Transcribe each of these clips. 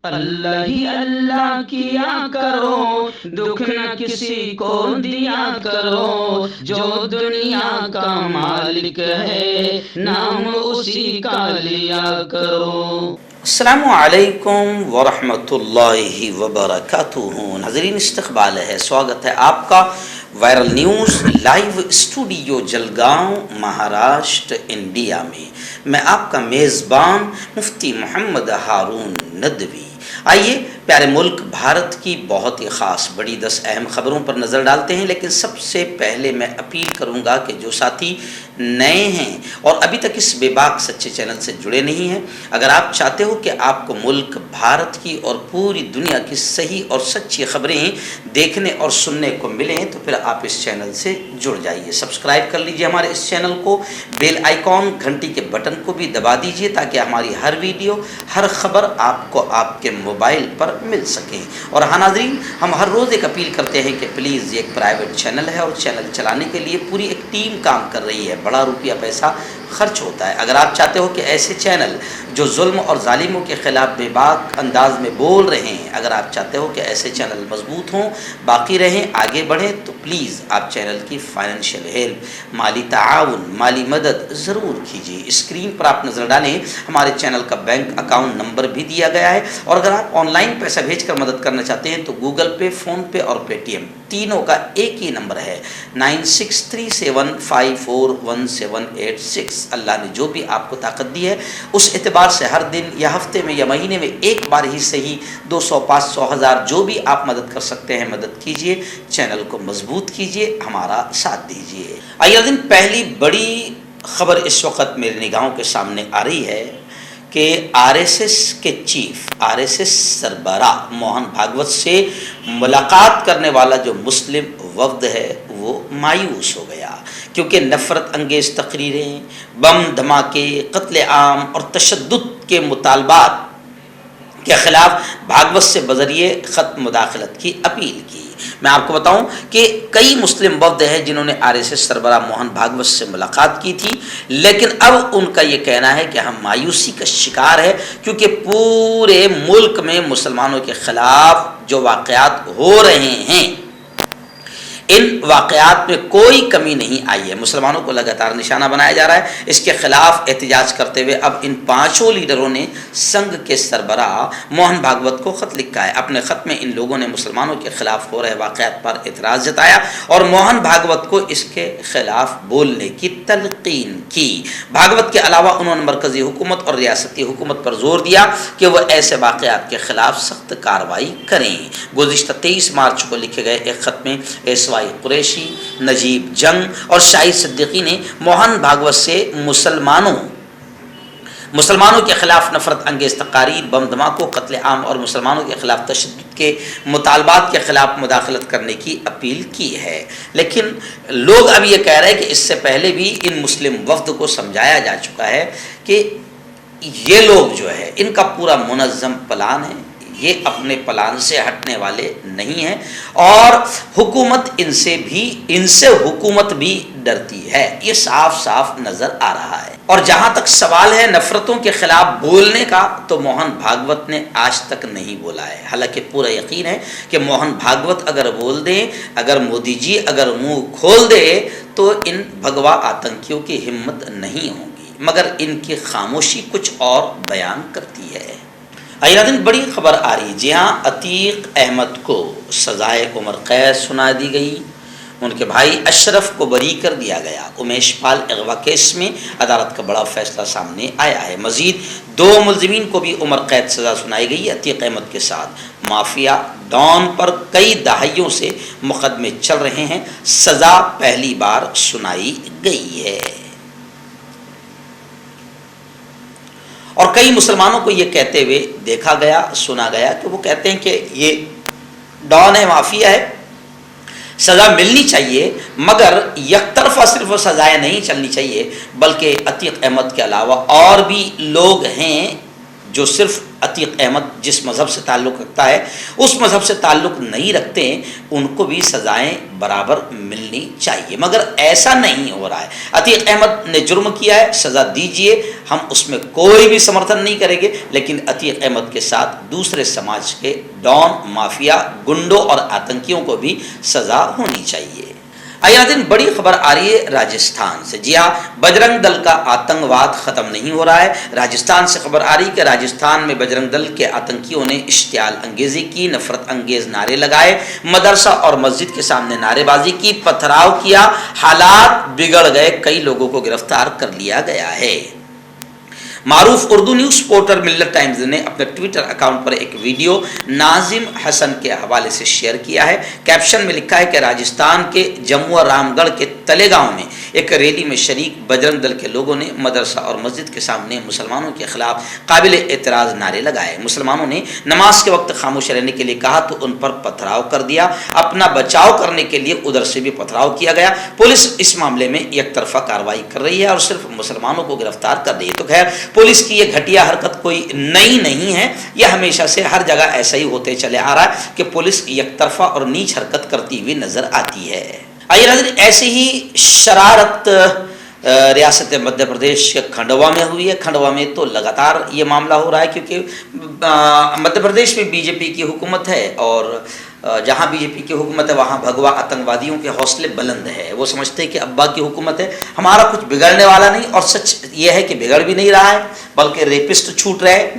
اللہ ہی اللہ کیا کرو، دکھ نہ کسی کو دیا کرو، جو دنیا کا مالک ہے نام اسی کا لیا کرو۔ السلام علیکم ورحمۃ اللہ وبرکاتہ۔ ناظرین، استقبال ہے، سواگت ہے آپ کا viral news live studio Jalgaon, Maharashtra, India میں۔ میں آپ کا میزبان مفتی محمد ہارون ندوی۔ آئیے پیارے ملک بھارت کی بہت ہی خاص بڑی 10 اہم خبروں پر نظر ڈالتے ہیں، لیکن سب سے پہلے میں اپیل کروں گا کہ جو ساتھی نئے ہیں اور ابھی تک اس بے باک سچے چینل سے جڑے نہیں ہیں، اگر آپ چاہتے ہو کہ آپ کو ملک بھارت کی اور پوری دنیا کی صحیح اور سچی خبریں دیکھنے اور سننے کو ملیں تو پھر آپ اس چینل سے جڑ جائیے، سبسکرائب کر لیجئے ہمارے اس چینل کو، بیل آئیکن گھنٹی کے بٹن کو بھی دبا دیجئے تاکہ ہماری ہر ویڈیو، ہر خبر آپ کو آپ کے موبائل پر مل سکیں۔ اور ہاں ناظرین، ہم ہر روز ایک اپیل کرتے ہیں کہ پلیز یہ ایک پرائیویٹ چینل ہے اور چینل چلانے کے لیے پوری ایک ٹیم کام کر رہی ہے، بڑا روپیہ پیسہ خرچ ہوتا ہے۔ اگر آپ چاہتے ہو کہ ایسے چینل جو ظلم اور ظالموں کے خلاف بے باک انداز میں بول رہے ہیں، اگر آپ چاہتے ہو کہ ایسے چینل مضبوط ہوں، باقی رہیں، آگے بڑھیں، تو پلیز آپ چینل کی فائنینشیل ہیلپ، مالی تعاون، مالی مدد ضرور کیجیے۔ اسکرین پر آپ نظر ڈالیں، ہمارے چینل کا بینک اکاؤنٹ نمبر بھی دیا گیا ہے، اور اگر آپ آن لائن پیسہ بھیج کر مدد کرنا چاہتے ہیں تو گوگل پے، فون پے اور پے ٹی ایم تینوں کا ایک ہی نمبر ہے 9637541786۔ اللہ نے جو بھی آپ کو طاقت دی ہے اس اعتبار سے ہر دن یا ہفتے میں یا مہینے میں ایک بار ہی صحیح 200، 500، 1000 جو بھی آپ مدد کر سکتے ہیں مدد کیجیے، چینل کو مضبوط کیجیے، ہمارا ساتھ دیجیے۔ آئیے دن پہلی بڑی خبر اس وقت میری نگاہوں کے سامنے آ رہی ہے کہ آر ایس ایس کے چیف، آر ایس ایس سربراہ موہن بھاگوت سے ملاقات کرنے والا جو مسلم وفد ہے وہ مایوس ہو گیا، کیونکہ نفرت انگیز تقریریں، بم دھماکے، قتل عام اور تشدد کے مطالبات کے خلاف بھاگوت سے بذریعے خط مداخلت کی اپیل کی۔ میں آپ کو بتاؤں کہ کئی مسلم وفد ہیں جنہوں نے آر ایس ایس سربراہ موہن بھاگوت سے ملاقات کی تھی، لیکن اب ان کا یہ کہنا ہے کہ ہم مایوسی کا شکار ہے، کیونکہ پورے ملک میں مسلمانوں کے خلاف جو واقعات ہو رہے ہیں ان واقعات میں کوئی کمی نہیں آئی ہے، مسلمانوں کو لگاتار نشانہ بنایا جا رہا ہے۔ اس کے خلاف احتجاج کرتے ہوئے اب ان 5 لیڈروں نے سنگھ کے سربراہ موہن بھاگوت کو خط لکھا ہے۔ اپنے خط میں ان لوگوں نے مسلمانوں کے خلاف ہو رہے واقعات پر اعتراض جتایا اور موہن بھاگوت کو اس کے خلاف بولنے کی تلقین کی۔ بھاگوت کے علاوہ انہوں نے مرکزی حکومت اور ریاستی حکومت پر زور دیا کہ وہ ایسے واقعات کے خلاف سخت کارروائی کریں۔ گزشتہ 23 مارچ کو لکھے گئے ایک خط میں ایسوائی قریشی، نجیب جنگ اور شاہد صدیقی نے موہن بھاگوت سے مسلمانوں کے خلاف نفرت انگیز تقاریر، بم دھماکوں، قتل عام اور مسلمانوں کے خلاف تشدد کے مطالبات کے خلاف مداخلت کرنے کی اپیل کی ہے۔ لیکن لوگ اب یہ کہہ رہے ہیں کہ اس سے پہلے بھی ان مسلم وفد کو سمجھایا جا چکا ہے کہ یہ لوگ جو ہے ان کا پورا منظم پلان ہے، یہ اپنے پلان سے ہٹنے والے نہیں ہیں، اور حکومت ان سے حکومت بھی ڈرتی ہے، یہ صاف صاف نظر آ رہا ہے۔ اور جہاں تک سوال ہے نفرتوں کے خلاف بولنے کا، تو موہن بھاگوت نے آج تک نہیں بولا ہے، حالانکہ پورا یقین ہے کہ موہن بھاگوت اگر بول دیں، اگر مودی جی اگر منہ کھول دے تو ان بھگوا آتنکیوں کی ہمت نہیں ہوگی، مگر ان کی خاموشی کچھ اور بیان کرتی ہے۔ آئیے دن بڑی خبر آ رہی ہے، جی ہاں، عتیق احمد کو سزائے عمر قید سنا دی گئی، ان کے بھائی اشرف کو بری کر دیا گیا۔ امیش پال اغوا کیس میں عدالت کا بڑا فیصلہ سامنے آیا ہے، مزید 2 ملزمین کو بھی عمر قید سزا سنائی گئی۔ عتیق احمد کے ساتھ مافیا ڈان پر کئی دہائیوں سے مقدمے چل رہے ہیں، سزا پہلی بار سنائی گئی ہے۔ اور کئی مسلمانوں کو یہ کہتے ہوئے دیکھا گیا، سنا گیا کہ وہ کہتے ہیں کہ یہ ڈان ہے، مافیا ہے، سزا ملنی چاہیے، مگر یک طرفہ صرف سزائیں نہیں چلنی چاہیے، بلکہ عتیق احمد کے علاوہ اور بھی لوگ ہیں جو صرف عتیق احمد جس مذہب سے تعلق رکھتا ہے اس مذہب سے تعلق نہیں رکھتے ہیں ان کو بھی سزائیں برابر ملنی چاہیے، مگر ایسا نہیں ہو رہا ہے۔ عتیق احمد نے جرم کیا ہے، سزا دیجئے، ہم اس میں کوئی بھی سمرتھن نہیں کریں گے، لیکن عتیق احمد کے ساتھ دوسرے سماج کے ڈان، مافیا، گنڈوں اور آتنکیوں کو بھی سزا ہونی چاہیے۔ دن بڑی خبر آ رہی ہے راجستھان سے۔ جی ہاں، بجرنگ دل کا آتنکواد ختم نہیں ہو رہا ہے۔ راجستھان سے خبر آ رہی ہے کہ راجستھان میں بجرنگ دل کے آتنکیوں نے اشتعال انگیزی کی، نفرت انگیز نعرے لگائے، مدرسہ اور مسجد کے سامنے نعرے بازی کی، پتھراؤ کیا، حالات بگڑ گئے، کئی لوگوں کو گرفتار کر لیا گیا ہے۔ معروف اردو نیوز پورٹل ملت ٹائمز نے اپنے ٹویٹر اکاؤنٹ پر ایک ویڈیو ناظم حسن کے حوالے سے شیئر کیا ہے۔ کیپشن میں لکھا ہے کہ راجستھان کے جموں رام گڑھ کے تلے گاؤں میں ایک ریلی میں شریک بجرنگ دل کے لوگوں نے مدرسہ اور مسجد کے سامنے مسلمانوں کے خلاف قابل اعتراض نعرے لگائے۔ مسلمانوں نے نماز کے وقت خاموش رہنے کے لیے کہا تو ان پر پتھراؤ کر دیا۔ اپنا بچاؤ کرنے کے لیے ادھر سے بھی پتھراؤ کیا گیا۔ پولیس اس معاملے میں یک طرفہ کارروائی کر رہی ہے اور صرف مسلمانوں کو گرفتار کر رہی ہے۔ تو خیر، پولیس کی یہ گھٹیا حرکت کوئی نئی نہیں ہے، یہ ہمیشہ سے ہر جگہ ایسا ہی ہوتے چلے آ رہا ہے کہ پولیس یک طرفہ اور نیچ حرکت کرتی ہوئی نظر آتی ہے۔ آئیے ناظرین، ایسے ہی شرارت ریاست مدھیہ پردیش کے کھنڈوا میں ہوئی ہے۔ کھنڈوا میں تو لگاتار یہ معاملہ ہو رہا ہے کیونکہ مدھیہ پردیش میں بی جے پی کی حکومت ہے اور جہاں بی جے پی کی حکومت ہے وہاں بھگوا آتنکوادیوں کے حوصلے بلند ہے۔ وہ سمجھتے ہیں کہ ابا کی حکومت ہے، ہمارا کچھ بگڑنے والا نہیں، اور سچ یہ ہے کہ بگڑ بھی نہیں رہا ہے بلکہ ریپسٹ چھوٹ رہے۔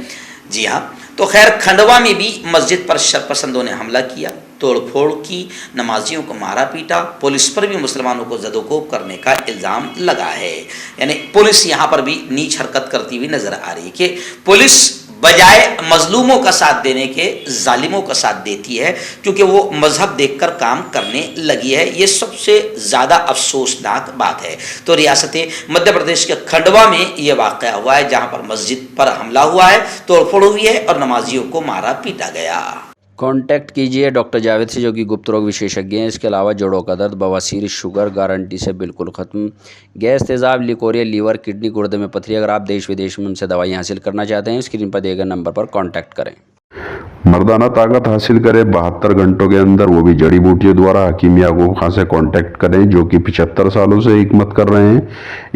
جی ہاں، تو خیر کھنڈوا میں بھی مسجد پر شرپسندوں نے حملہ کیا، توڑ پھوڑ کی، نمازیوں کو مارا پیٹا، پولیس پر بھی مسلمانوں کو زد و کوب کرنے کا الزام لگا ہے۔ یعنی پولیس یہاں پر بھی نیچ حرکت کرتی ہوئی نظر آ رہی ہے کہ پولیس بجائے مظلوموں کا ساتھ دینے کے ظالموں کا ساتھ دیتی ہے، کیونکہ وہ مذہب دیکھ کر کام کرنے لگی ہے۔ یہ سب سے زیادہ افسوسناک بات ہے۔ تو ریاست مدھیہ پردیش کے کھنڈوا میں یہ واقعہ ہوا ہے جہاں پر مسجد پر حملہ ہوا ہے، توڑ پھوڑ ہوئی ہے اور نمازیوں کو مارا پیٹا گیا۔ کانٹیکٹ کیجیے ڈاکٹر جاوید سے جو کہ گپت روگ وشیشجঞ ہیں۔ اس کے علاوہ جوڑوں کا درد، بواسیر، شوگر گارنٹی سے بالکل ختم، گیس، تیزاب، لیکوریا، لیور، کڈنی، گردے میں پتھری۔ اگر آپ دیش ودیش میں ان سے دوائیں حاصل کرنا چاہتے ہیں اسکرین پر دیے گئے نمبر پر کانٹیکٹ کریں۔ مردانہ طاقت حاصل کرے 72 گھنٹوں کے اندر، وہ بھی جڑی بوٹیوں دوارا۔ حکیم یعقوب خان سے کانٹیکٹ کریں جو کہ 75 سالوں سے حکمت کر رہے ہیں۔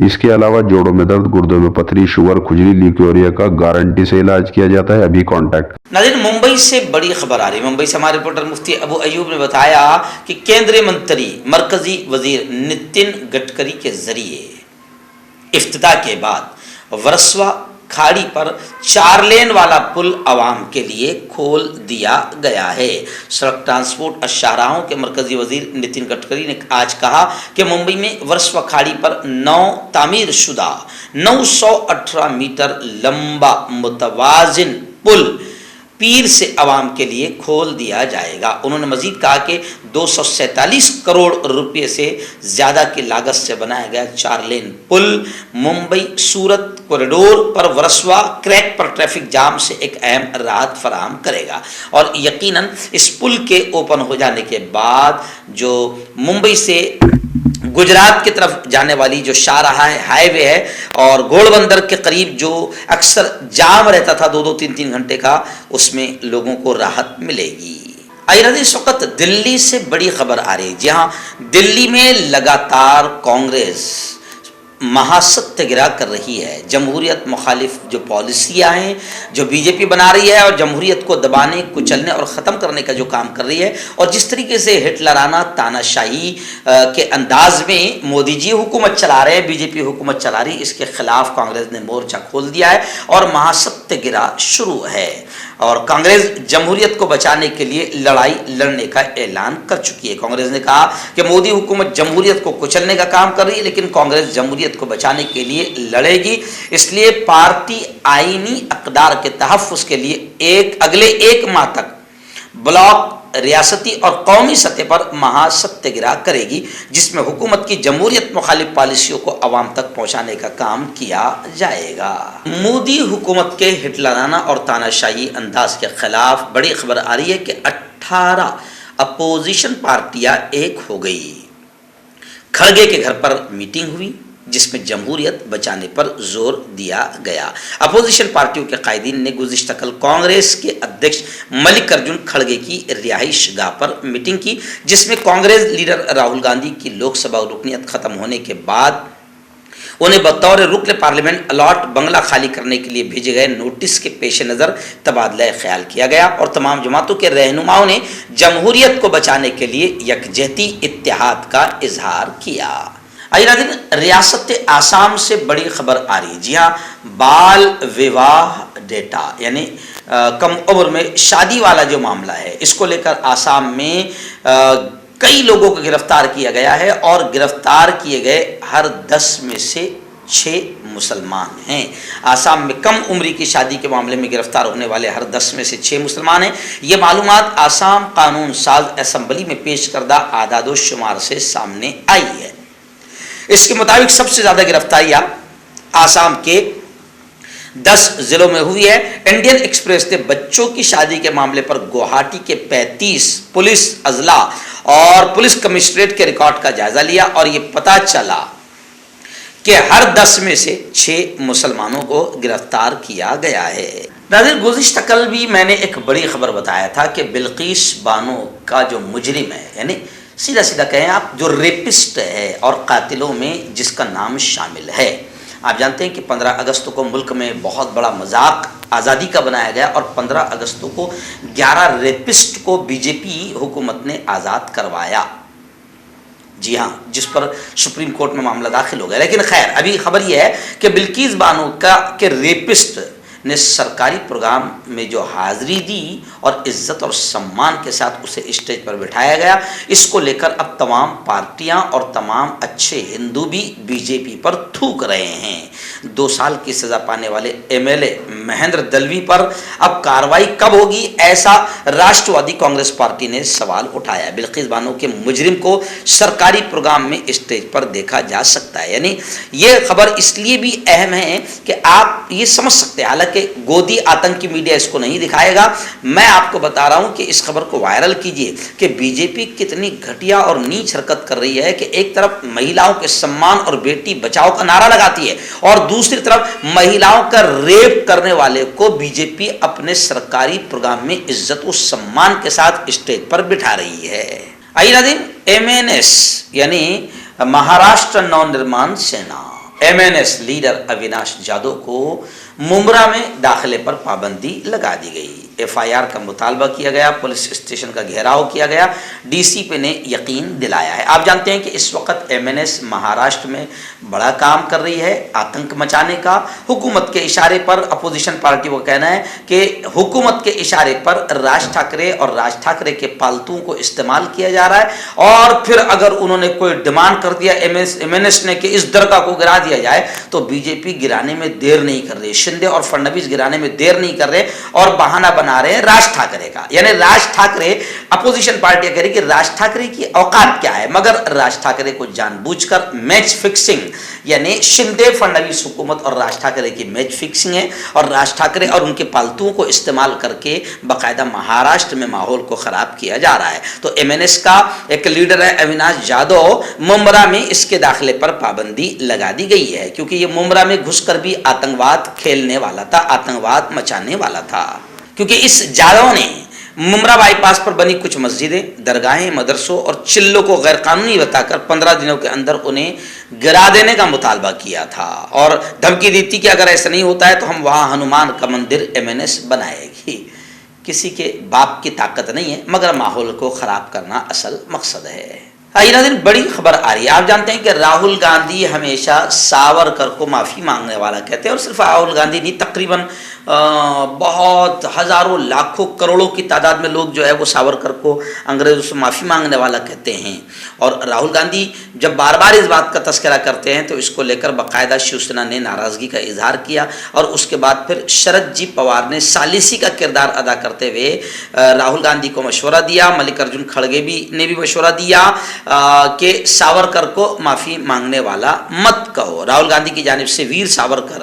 اس کے علاوہ جوڑوں میں درد، گردوں میں پتھری، شوگر، کھجلی، لیکوریا کا گارنٹی سے علاج کیا جاتا ہے۔ ابھی کانٹیکٹ۔ ناظرین، ممبئی سے بڑی خبر آ رہی ہے۔ ممبئی سے ہمارے رپورٹر مفتی ابو ایوب نے بتایا کہ کیندری منتری مرکزی وزیر نتن گڈکری کے ذریعے افتتاح کے بعد ورسوا کھاڑی پر 4 لین والا پل عوام کے لیے کھول دیا گیا ہے۔ سڑک ٹرانسپورٹ اور شاہراہوں کے مرکزی وزیر نتن گڈکری نے آج کہا کہ ممبئی میں ورسوا کھاڑی پر تعمیر شدہ 918 میٹر لمبا متوازن پل پیر سے عوام کے لیے کھول دیا جائے گا۔ انہوں نے مزید کہا کہ 247 کروڑ روپے سے زیادہ کی لاگت سے بنایا گیا 4 لین پل ممبئی سورت کوریڈور پر ورسوا کریک پر ٹریفک جام سے ایک اہم راحت فراہم کرے گا، اور یقیناً اس پل کے اوپن ہو جانے کے بعد جو ممبئی سے گجرات کی طرف جانے والی جو شاہراہ ہے، ہائی وے ہے، اور گھوڑ بندر کے قریب جو اکثر جام رہتا تھا 2-2 3-3 گھنٹے کا، اس میں لوگوں کو راحت ملے گی۔ اس وقت دلی سے بڑی خبر آ رہی ہے۔ جہاں دلی میں لگاتار کانگریس مہاستیہ گرہ کر رہی ہے، جمہوریت مخالف جو پالیسیاں ہیں جو بی جے پی بنا رہی ہے اور جمہوریت کو دبانے، کچلنے اور ختم کرنے کا جو کام کر رہی ہے، اور جس طریقے سے ہٹلرانہ تاناشاہی کے انداز میں مودی جی حکومت چلا رہے ہیں، بی جے پی حکومت چلا رہی ہے، اس کے خلاف کانگریس نے مورچہ کھول دیا ہے اور مہاستیہ گرہ شروع ہے، اور کانگریس جمہوریت کو بچانے کے لیے لڑائی لڑنے کا اعلان کر چکی ہے۔ کانگریس نے کہا کہ مودی حکومت جمہوریت کو کچلنے کا کام کر رہی ہے، لیکن کانگریس جمہوریت کو بچانے کے لیے لڑے گی، اس لیے پارٹی آئینی اقدار کے تحفظ کے لیے اگلے 1 ماہ تک بلاک، ریاستی اور قومی سطح پر مہاستیہ گرہ کرے گی، جس میں حکومت کی جمہوریت مخالف پالیسیوں کو عوام تک پہنچانے کا کام کیا جائے گا۔ مودی حکومت کے ہٹلرانہ اور تاناشاہی انداز کے خلاف بڑی خبر آ رہی ہے کہ 18 اپوزیشن پارٹیاں ایک ہو گئی۔ کھڑگے کے گھر پر میٹنگ ہوئی، جس میں جمہوریت بچانے پر زور دیا گیا۔ اپوزیشن پارٹیوں کے قائدین نے گزشتہ کل کانگریس کے ادھیکش ملک ارجن کھڑگے کی رہائش گاہ پر میٹنگ کی، جس میں کانگریس لیڈر راہل گاندھی کی لوک سبھا رکنیت ختم ہونے کے بعد انہیں بطور رکن پارلیمنٹ الاٹ بنگلہ خالی کرنے کے لیے بھیجے گئے نوٹس کے پیش نظر تبادلہ خیال کیا گیا اور تمام جماعتوں کے رہنماؤں نے جمہوریت کو بچانے کے لیے یکجہتی اتحاد کا اظہار کیا۔ آئیے ناظرین، ریاست آسام سے بڑی خبر آ رہی ہے۔ جی ہاں، بال وواہ ڈیٹا یعنی کم عمر میں شادی والا جو معاملہ ہے، اس کو لے کر آسام میں کئی لوگوں کو گرفتار کیا گیا ہے اور گرفتار کیے گئے ہر 10 میں سے 6 مسلمان ہیں۔ آسام میں کم عمری کی شادی کے معاملے میں گرفتار ہونے والے ہر 10 میں سے 6 مسلمان ہیں۔ یہ معلومات آسام قانون ساز اسمبلی میں پیش کردہ اعداد و شمار سے سامنے آئی ہے۔ اس کے مطابق سب سے زیادہ گرفتاریاں آسام کے 10 ضلعوں میں ہوئی ہے۔ انڈین ایکسپریس نے بچوں کی شادی کے معاملے پر گوہاٹی کے 35 پولیس اضلاع اور پولیس کمشنریٹ کے ریکارڈ کا جائزہ لیا اور یہ پتہ چلا کہ ہر 10 میں سے 6 مسلمانوں کو گرفتار کیا گیا ہے۔ ناظرین، گزشتہ کل بھی میں نے ایک بڑی خبر بتایا تھا کہ بلقیس بانو کا جو مجرم ہے، یعنی سیدھا سیدھا کہیں آپ، جو ریپسٹ ہے اور قاتلوں میں جس کا نام شامل ہے، آپ جانتے ہیں کہ 15 اگست کو ملک میں بہت بڑا مذاق آزادی کا بنایا گیا اور 15 اگست کو 11 ریپسٹ کو بی جے پی حکومت نے آزاد کروایا۔ جی ہاں، جس پر سپریم کورٹ میں معاملہ داخل ہو گیا۔ لیکن خیر، ابھی خبر یہ ہے کہ بلقیس بانو کے ریپسٹ نے سرکاری پروگرام میں جو حاضری دی اور عزت اور سمان کے ساتھ اسے اسٹیج پر بٹھایا گیا، اس کو لے کر اب تمام پارٹیاں اور تمام اچھے ہندو بھی بی جے پی پر تھوک رہے ہیں۔ 2 سال کی سزا پانے والے ایم ایل اے مہندر دلوی پر اب کارروائی کب ہوگی، ایسا راشٹروادی کانگریس پارٹی نے سوال اٹھایا۔ بلقیس بانو کے مجرم کو سرکاری پروگرام میں اسٹیج پر دیکھا جا سکتا ہے۔ یعنی یہ خبر اس لیے بھی اہم ہے کہ آپ یہ سمجھ سکتے ہیں، حالانکہ گودی آتنکی میڈیا اس کو نہیں دکھائے گا، میں آپ کو بتا رہا ہوں کہ اس خبر کو وائرل کیجئے کہ بی جے پی کتنی گھٹیا اور نیچ حرکت کر رہی ہے کہ ایک طرف مہیلاؤں کے سمان اور بیٹی بچاؤ کا نعرہ لگاتی ہے اور دوسری طرف مہیلاؤں کا ریپ کرنے والے کو بی جے پی اپنے سرکاری پروگرام میں عزت و سمان کے ساتھ اسٹیج پر بٹھا رہی ہے۔ آئیے ناظرین، ایم این ایس یعنی Maharashtra Navnirman Sena M N S leader Avinash Jadhav کو ممبرا میں داخلے پر پابندی لگا دی گئی۔ ایف آئی آر کا مطالبہ کیا گیا، پولیس اسٹیشن کا گھیراؤ کیا گیا، ڈی سی پی نے یقین دلایا ہے۔ آپ جانتے ہیں کہ اس وقت ایم این ایس مہاراشٹر میں بڑا کام کر رہی ہے آتنک مچانے کا۔ حکومت کے اشارے پر اپوزیشن پارٹی کو کہنا ہے کہ حکومت کے اشارے پر راج ٹھاکرے اور راج ٹھاکرے کے پالتوؤں کو استعمال کیا جا رہا ہے، اور پھر اگر انہوں نے کوئی ڈیمانڈ کر دیا ایم این ایس نے کہ اس درگاہ کو گرا دیا جائے تو بی جے پی گرانے میں دیر نہیں کر رہی، شندے اور فڈنویس گرانے میں دیر نہیں کر رہے اور بہانہ بنا رہے ہیں راج ٹھاکرے کا۔ یعنی راج ٹھاکرے، اپوزیشن پارٹیاں کہہ رہی کہ راج ٹھاکرے کی اوقات کیا ہے، مگر راج ٹھاکرے کو جان بوجھ کر میچ فکسنگ، یعنی شندے فڈنویس حکومت اور راج ٹھاکرے کی میچ فکسنگ ہے اور راج ٹھاکرے اور ان کے پالتوؤں کو استعمال کر کے باقاعدہ مہاراشٹر میں ماحول کو خراب کیا جا رہا ہے۔ تو ایم این ایس کا ایک لیڈر ہے اویناش جادو، ممبرا میں اس کے داخلے پر پابندی لگا دی گئی ہے کیونکہ یہ ممبرا میں گھس کر بھی آتنکواد کھیلنے والا تھا، آتنکواد مچانے والا تھا، کیونکہ اس جادو نے ممبرا بائی پاس پر بنی کچھ مسجدیں، درگاہیں، مدرسوں اور چلوں کو غیر قانونی بتا کر 15 دنوں کے اندر انہیں گرا دینے کا مطالبہ کیا تھا اور دھمکی دی تھی کہ اگر ایسا نہیں ہوتا ہے تو ہم وہاں ہنومان کا مندر ایم این ایس بنائے گی۔ کسی کے باپ کی طاقت نہیں ہے، مگر ماحول کو خراب کرنا اصل مقصد ہے۔ آئیے ناظرین، بڑی خبر آ رہی ہے۔ آپ جانتے ہیں کہ راہل گاندھی ہمیشہ ساورکر کو معافی مانگنے والا کہتے ہیں، اور صرف راہل گاندھی نہیں، تقریباً بہت ہزاروں لاکھوں کروڑوں کی تعداد میں لوگ جو ہے وہ ساورکر کو انگریزوں سے معافی مانگنے والا کہتے ہیں۔ اور راہل گاندھی جب بار بار اس بات کا تذکرہ کرتے ہیں تو اس کو لے کر باقاعدہ شیو سینا نے ناراضگی کا اظہار کیا، اور اس کے بعد پھر شرد جی پوار نے ثالثی کا کردار ادا کرتے ہوئے راہل گاندھی کو مشورہ دیا، ملک ارجن کھڑگے نے بھی مشورہ دیا کہ ساورکر کو معافی مانگنے والا مت کہو۔ راہل گاندھی کی جانب سے ویر ساورکر